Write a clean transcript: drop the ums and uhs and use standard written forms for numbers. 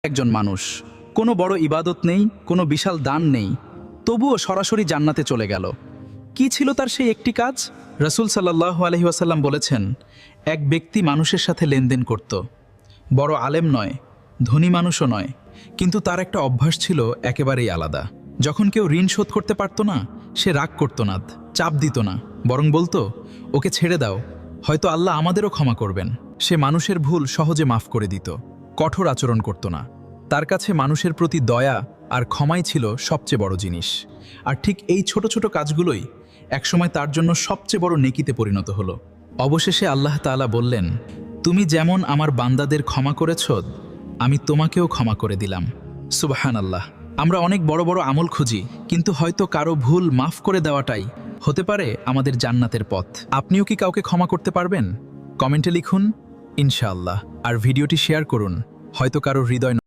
একজন মানুষ, কোনো বড় ইবাদত নেই, কোনো বিশাল দান নেই, তবুও সরাসরি জান্নাতে চলে গেল। কি ছিল তার সেই একটি কাজ? রাসূল সাল্লাল্লাহু আলাইহি ওয়াসাল্লাম বলেছেন, এক ব্যক্তি মানুষের সাথে লেনদেন করত। বড় আলেম নয়, ধনী মানুষও নয়, কিন্তু তার একটা অভ্যাস ছিল একেবারেই আলাদা। যখন কেউ ঋণ শোধ করতে পারত না, সে রাগ করত না, চাপ দিত না, বরং বলতো, ওকে ছেড়ে দাও, হয়তো আল্লাহ আমাদেরও ক্ষমা করবেন। সে মানুষের ভুল সহজে মাফ করে দিত, কঠোর আচরণ করত না। তার কাছে মানুষের প্রতি দয়া আর ক্ষমাই ছিল সবচেয়ে বড় জিনিস। আর ঠিক এই ছোট ছোট কাজগুলোই একসময় তার জন্য সবচেয়ে বড় নেকিতে পরিণত হলো। অবশেষে আল্লাহ তাআলা বললেন, তুমি যেমন আমার বান্দাদের ক্ষমা করেছ, আমি তোমাকেও ক্ষমা করে দিলাম। সুবহানাল্লাহ। আমরা অনেক বড় বড় আমল খুঁজি, কিন্তু হয়তো কারো ভুল মাফ করে দেওয়াটাই হতে পারে আমাদের জান্নাতের পথ। আপনিও কি কাউকে ক্ষমা করতে পারবেন? কমেন্টে লিখুন ইনশাআল্লাহ। আর ভিডিওটি শেয়ার করুন, হয়তো কারো হৃদয়